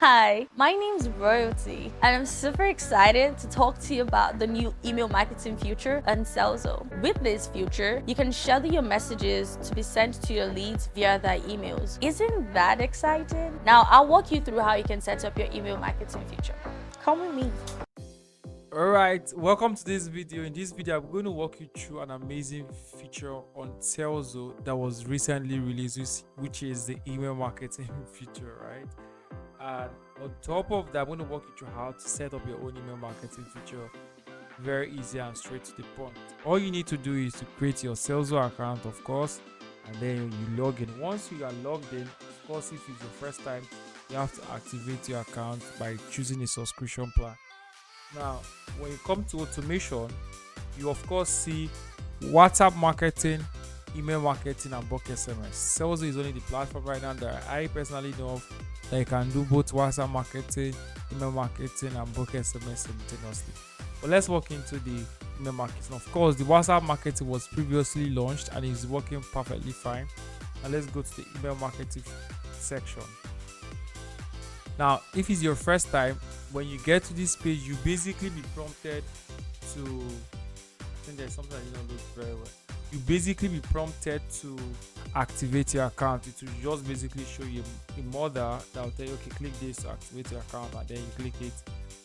Hi, my name's Royalty, and I'm super excited to talk to you about the new email marketing feature on Serlzo. With this feature, you can schedule your messages to be sent to your leads via their emails. Isn't that exciting? Now, I'll walk you through how you can set up your email marketing feature. Come with me. Alright, welcome to this video. In this video, I'm going to walk you through an amazing feature on Serlzo that was recently released, which is the email marketing feature, right? And on top of that, I'm going to walk you through how to set up your own email marketing feature. Very easy and straight to the point. All you need to do is to create your Serlzo account, of course, and then you log in. Once you are logged in, of course, if it's your first time, you have to activate your account by choosing a subscription plan. Now, when you come to automation, you of course see WhatsApp marketing, email marketing, and bulk SMS. Serlzo is only the platform right now that I personally know of that you can do both WhatsApp marketing, email marketing, and bulk SMS simultaneously. But let's walk into the email marketing. Of course, the WhatsApp marketing was previously launched and is working perfectly fine. And let's go to the email marketing section. Now, if it's your first time, when you get to this page, you basically be prompted to, I think there's something that you don't look very well. You basically be prompted to activate your account. It will just basically show you a model that will tell you, okay, click this to activate your account, and then you click it,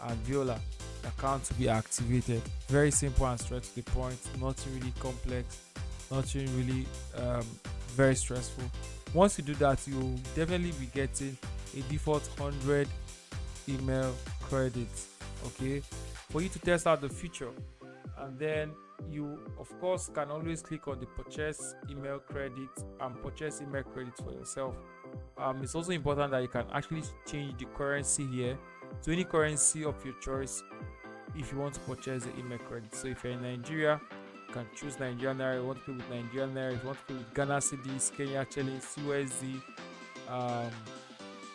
and voila, the account to be activated. Very simple and straight to the point. Nothing really complex. Nothing really very stressful. Once you do that, you'll definitely be getting a default 100 email credits, okay, for you to test out the feature. And then you of course can always click on the purchase email credit and purchase email credits for yourself. It's also important that you can actually change the currency here to any currency of your choice if you want to purchase the email credit. So if you're in Nigeria, you can choose Nigerian naira. You want to pay with Nigerian naira, if you want to pay with Ghana cedis, Kenya shillings, USD,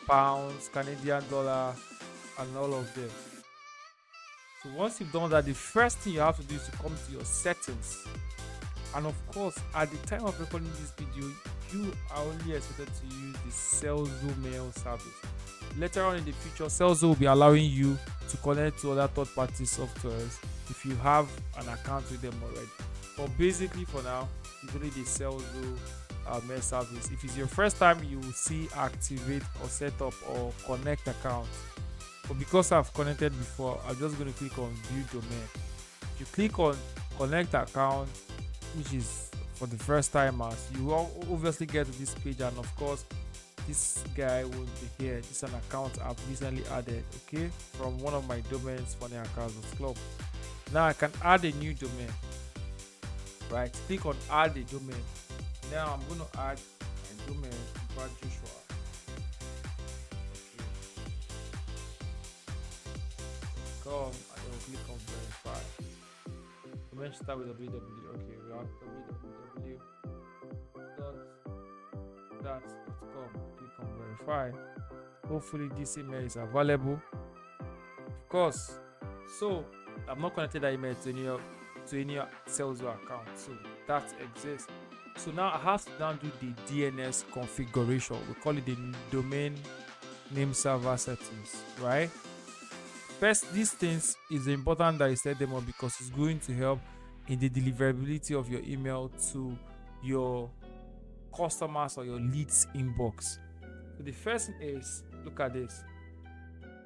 pounds, Canadian dollar, and all of them. So once you've done that, the first thing you have to do is to come to your settings. And of course, at the time of recording this video, you are only expected to use the Serlzo mail service. Later on in the future, Serlzo will be allowing you to connect to other third-party softwares if you have an account with them already. But basically, for now, it's only the Serlzo mail service. If it's your first time, you will see activate or set up or connect account. But because I've connected before, I'm just going to click on view domain. If you click on connect account, which is for the first timers, you will obviously get to this page, and of course this guy will be here. This is an account I've recently added, okay, from one of my domains, funnyaccounts.club. Now I can add a new domain, right? Click on add a domain. Now I'm going to add a domain, Brad Joshua. Come and then we'll click on verify. Domain start with www. Okay, we have www.that.com. Click on verify. Hopefully this email is available. Of course. So I'm not connected that email to any Serlzo account. So that exists. So now I have to now do the DNS configuration. We call it the domain name server settings, right? First, these things is important that you set them up because it's going to help in the deliverability of your email to your customers or your leads inbox. So the first thing is, look at this.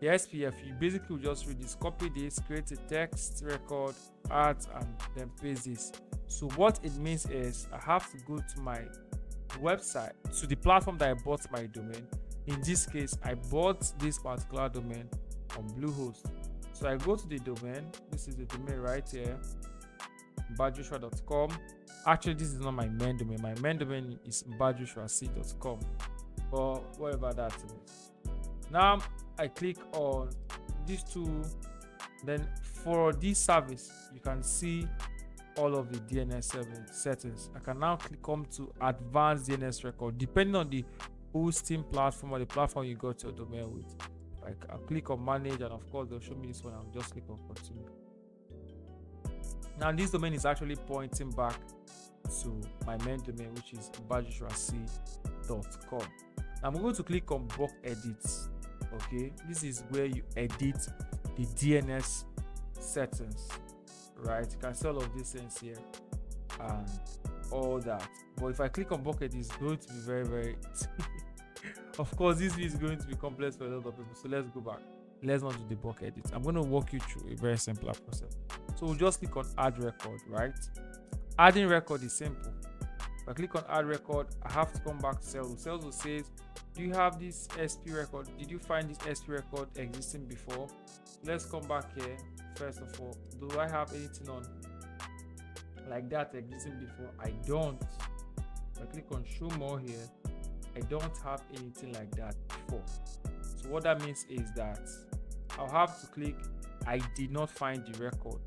The SPF, you basically just read this, copy this, create a text record, add, and then paste this. So what it means is I have to go to my website, to the platform that I bought my domain. In this case, I bought this particular domain on Bluehost. So I go to the domain. This is the domain right here, badjoshua.com. Actually, this is not my main domain. My main domain is badjoshuac.com, but whatever that is. Now I click on these two. Then for this service, you can see all of the DNS settings. I can now come to advanced DNS record, depending on the hosting platform or the platform you got your domain with. I'll click on manage, and of course they'll show me this one. I'll just click on continue. Now this domain is actually pointing back to my main domain, which is badjoshuac.com. Now I'm going to click on bulk edits. Okay, this is where you edit the DNS settings, right? You can see all of these things here and all that. But if I click on bucket, it's going to be very of course this is going to be complex for a lot of people. So let's go back. Let's not do the bulk edit. I'm going to walk you through a very simpler process. So we'll just click on add record, right? Adding record is simple. If I click on add record, I have to come back to Serlzo. Serlzo says, do you have this SP record? Did you find this SP record existing before? Let's come back here. First of all, do I have anything on like that existing before? I don't. If I click on show more here, I don't have anything like that before. So what that means is that I'll have to click I did not find the record.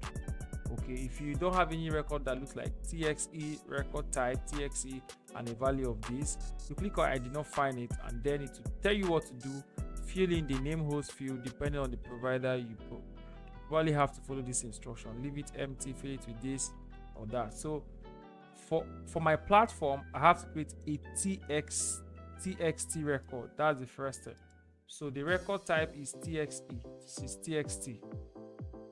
Okay, if you don't have any record that looks like TXE record type, TXE, and a value of this, you click on I did not find it, and then it will tell you what to do. Fill in the name host field depending on the provider you probably have to follow this instruction. Leave it empty, fill it with this or that. So for my platform, I have to create a TXT record. That's the first step. So the record type is TXE. This is TXT,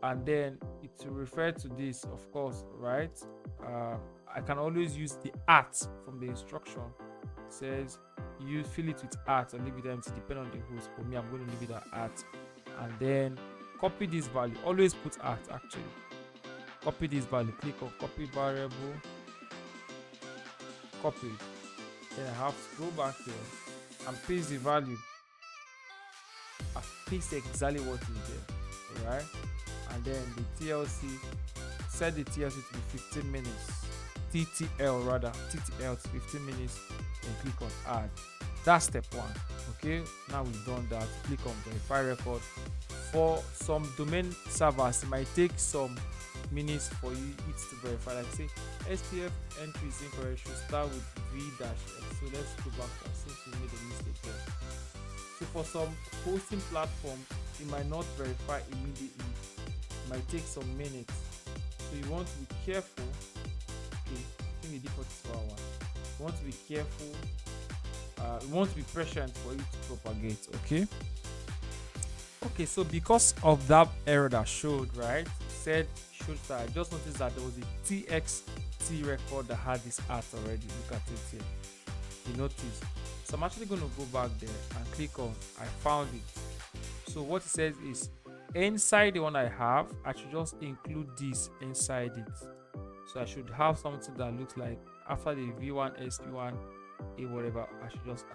and then it will refer to this, of course, right? I can always use the @ from the instruction. It says you fill it with @ and leave it empty depending on the host. For me, I'm going to leave it at @ and then copy this value. Always put @ actually. Copy this value. Click on copy variable. Copy it. Then I have to go back here and paste the value. I paste exactly what is there, alright? And then the TLC, set the TLC to be 15 minutes, TTL rather, TTL to 15 minutes, then click on add. That's step 1. Okay, now we've done that. Click on verify record. For some domain servers, it might take some minutes for it to verify. Like say SPF entry is incorrect, should start with v-x. So let's go back to that since we made a mistake there. So for some hosting platforms, it might not verify immediately. It might take some minutes. So you want to be careful. Okay, I think the default is 4 hours. You want to be careful. You want to be patient for it to propagate. Okay, so because of that error that showed, right, said should start, I just noticed that there was a TXT record that had this art already. Look at it here. You notice. So I'm actually going to go back there and click on I found it. So what it says is inside the one I have, I should just include this inside it. So I should have something that looks like after the V1, SP1, A whatever, I should just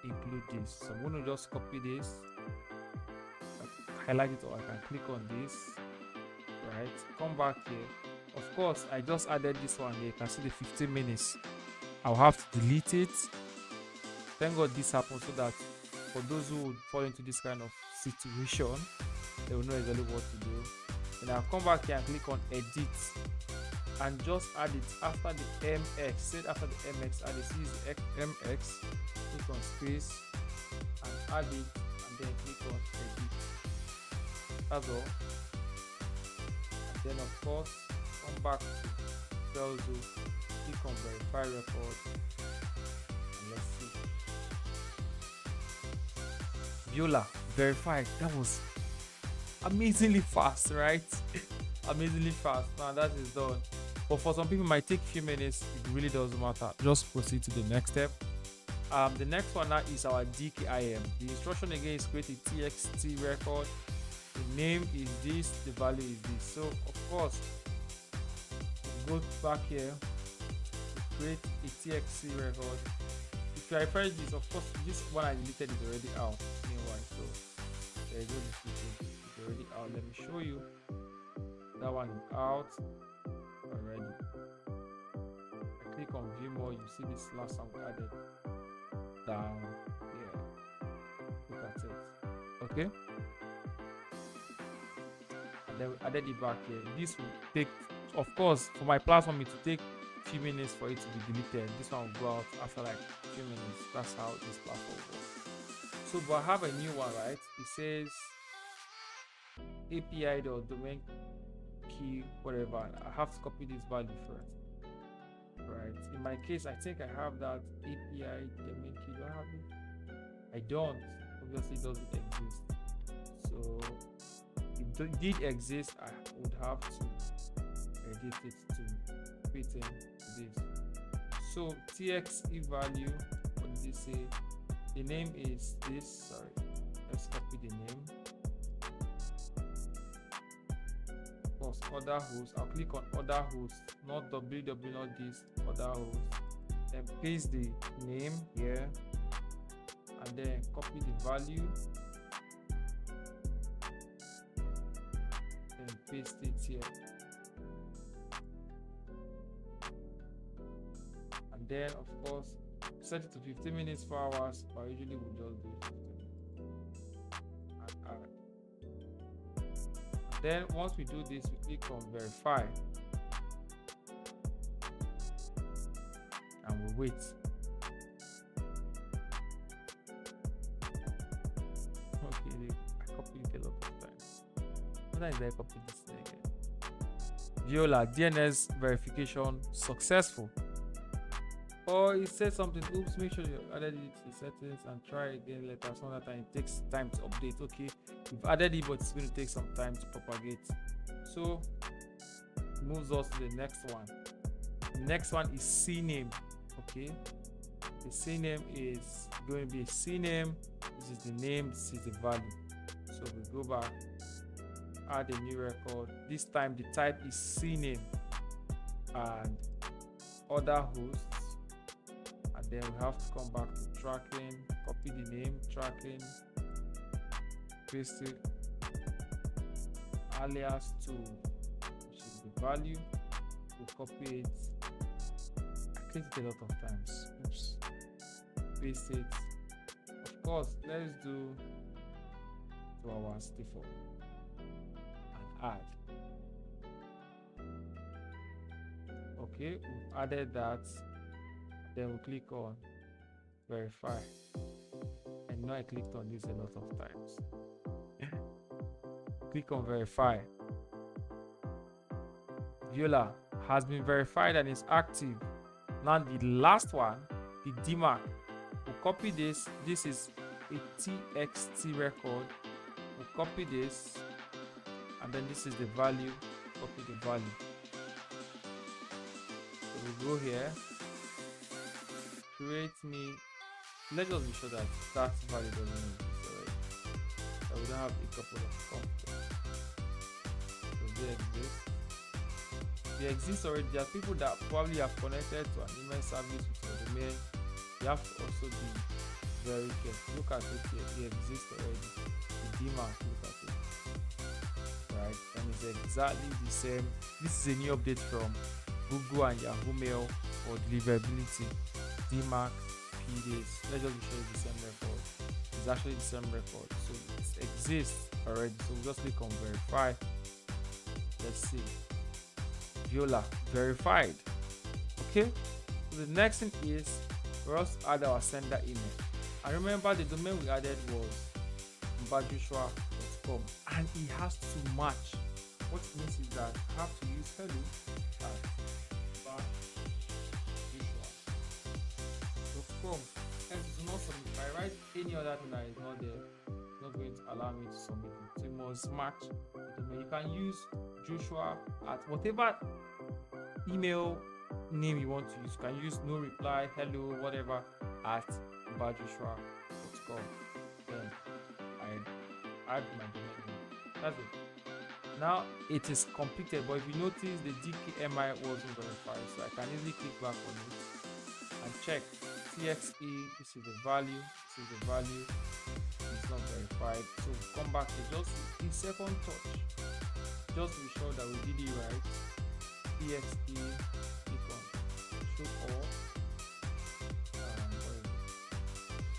include this. So I'm going to just copy this, highlight it, or I can click on this, right? Come back here. Of course, I just added this one here. You can see the 15 minutes. I'll have to delete it. Thank God this happened so that for those who would fall into this kind of situation, they will know exactly what to do. Then I'll come back here and click on edit and just add it after the MX. Say after the MX, add it. Use the MX, click on space and add it, and then click on edit. That's all. And then of course, come back to Serlzo, click on verify record, and let's see. Viola verified. That was amazingly fast, right? Amazingly fast. Now that is done. But for some people it might take a few minutes. It really doesn't matter. Just proceed to the next step. The next one now is our DKIM. The instruction again is create a TXT record. The name is this, the value is this. So of course, go back here, create a TXT record. If I refresh this, of course, this one I deleted is already out. Meanwhile, so there is no difficulty. It's already out. Let me show you. That one is out already. I click on view more. You see this last one we added down here. Look at it. Okay. And then we added it back here. This will take, of course, for my platform, it will take few minutes for it to be deleted. This one will go out after like a few minutes. That's how this platform works. So but I have a new one, right? It says API or domain key whatever. I have to copy this value first, right? In my case, I think I have that API domain key. Do I have it? I don't. obviously it doesn't exist. So if it did exist, I would have to edit it to fit in this. So TXT value, what did it say? The name is this. Sorry, let's copy the name. Of course, other host. I'll click on other host, not www, not this, other host. Then paste the name here, and then copy the value, then paste it here. And then of course set it to 15 minutes, 4 hours, but usually we just do 15 minutes and add. Then once we do this, we click on verify and we wait. Okay, I copied it a lot of times. Sometimes I copy this thing again. Viola, DNS verification successful. Or it says something, oops, make sure you added it to the settings and try again later. Some of the time it takes time to update. Okay, you've added it, but it's going to take some time to propagate. So moves us to the next one. The next one is CNAME. Okay, the CNAME is going to be a CNAME. This is the name, this is the value. So we go back, add a new record. This time the type is CNAME and other hosts. Then we have to come back to tracking, copy the name, tracking, paste it, alias to, which is the value, we copy it. I clicked it a lot of times. Oops. Paste it. Of course, let's do to our default and add. Okay, we've added that. Then we click on verify, and now I clicked on this a lot of times. Click on verify. Viola has been verified and is active. Now the last one, the DMARC. We'll copy this. This is a TXT record. We'll copy this, and then this is the value. Copy the value. So we go here. Create me. Let's just be sure that that value doesn't exist already. So we don't have a couple of content. So they exist. They exist already. There are people that probably have connected to an email service with your domain. You have to also be very careful. Look at it here. It exists already. The DMARC, look at it. Right? And it's exactly the same. This is a new update from Google and Yahoo Mail for deliverability. DMARC PDs. Let's just be sure it's the same record. It's actually the same record, so it exists already. So we just click on verify. Let's see. Viola verified. Okay. So the next thing is for us to add our sender email. And remember the domain we added was mbadjoshua.com, and it has to match. What it means is that I have to use hello at and it's not submit. If I write any other thing that is not there, it's not going to allow me to submit it. So you must match the domain. You can use Joshua at whatever email name you want to use. You can use no reply, hello, whatever at badjoshua.com. Then I add my domain name. That's it. Now it is completed, but if you notice the DKMI wasn't verified, so I can easily click back on it and check. TXE, this is the value, this is the value, it's not verified. So come back to just the second touch, just to be sure that we did it right. TXE, click on show all,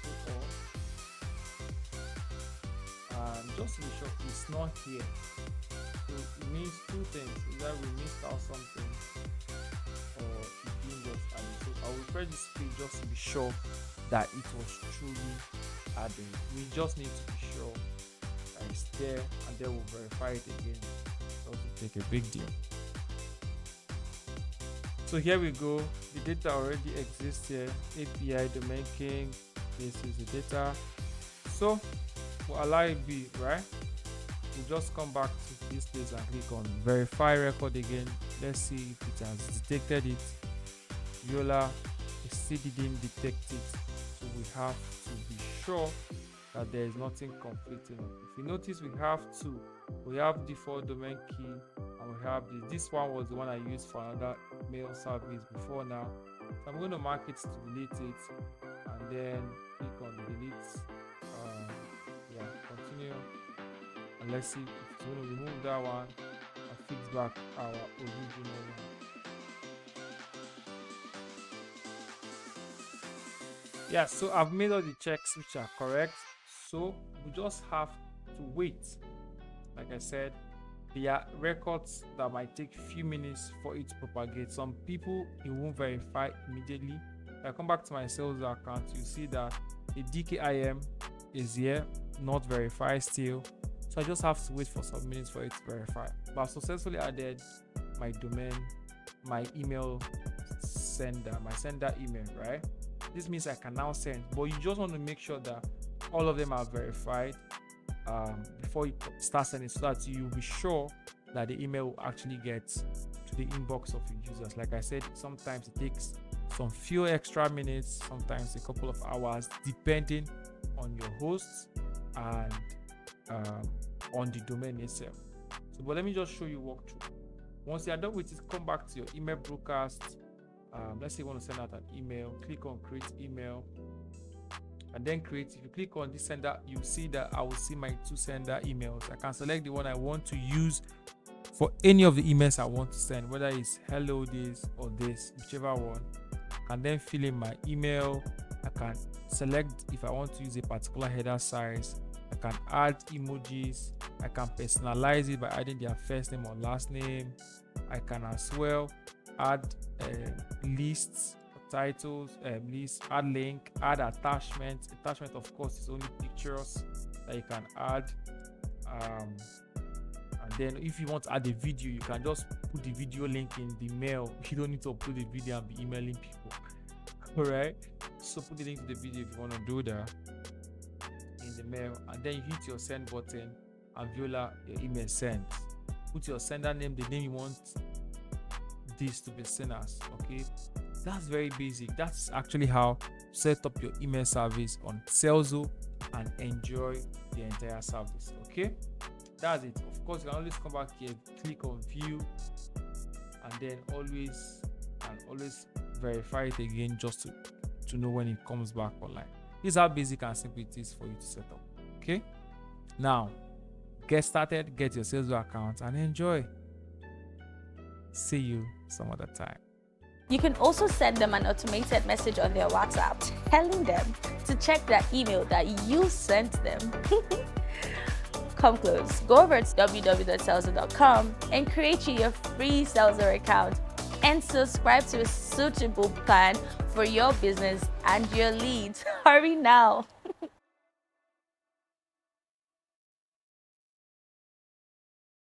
show all, and just to be sure it's not here. So it means two things: either we missed out something, or it didn't just add it. So I will refresh this page just to be sure that it was truly added. We just need to be sure that it's there, and then we'll verify it again. It doesn't take a big deal. So here we go. The data already exists here. API domain king. This is the data. So we'll allow it be, right? We'll just come back to this place and click on verify record again. Let's see if it has detected it. Viola, it still didn't detect it, so we have to be sure that there is nothing conflicting. If you notice, we have default domain key, and we have this one was the one I used for another mail service before now. So I'm going to mark it to delete it, and then click on delete. Continue, and let's see if it's going to remove that one and fix back our original one. Yeah, so I've made all the checks which are correct, so we just have to wait. Like I said, there are records that might take few minutes for it to propagate. Some people, it won't verify immediately. If I come back to my Serlzo account, you see that the DKIM is here, not verified still, so I just have to wait for some minutes for it to verify. But I've successfully added my domain, my email sender, my sender email, right? This means I can now send, but you just want to make sure that all of them are verified before you start sending, so that you'll be sure that the email will actually get to the inbox of your users. Like I said, sometimes it takes some few extra minutes, sometimes a couple of hours, depending on your hosts and on the domain itself. So, but let me just show you walkthrough. Once you are done with it, come back to your email broadcast. Let's say you want to send out an email, click on create email, and then create. If you click on this sender, you see that I will see my two sender emails. I can select the one I want to use for any of the emails I want to send, whether it's hello this or this, whichever one. And then fill in my email. I can select if I want to use a particular header size. I can add emojis. I can personalize it by adding their first name or last name. I can as well add lists, titles, lists, add link, add attachment. Attachment, of course, is only pictures that you can add. And then if you want to add a video, you can just put the video link in the mail. You don't need to upload the video and be emailing people. All right, so put the link to the video if you want to do that in the mail, and then you hit your send button, and Viola, your email sent. Put your sender name, the name you want this to be sent as. Okay, that's very basic. That's actually how to set up your email service on Serlzo and enjoy the entire service. Okay, that's it. Of course, you can always come back here, click on view, and then always verify it again just to know when it comes back online. This is how basic and simple it is for you to set up. Okay, now get started, get your Serlzo account, and enjoy. See you some other time. You can also send them an automated message on their WhatsApp telling them to check their email that you sent them. Come close. Go over to www.serlzo.com and create your free Serlzo account and subscribe to a suitable plan for your business and your leads. Hurry now.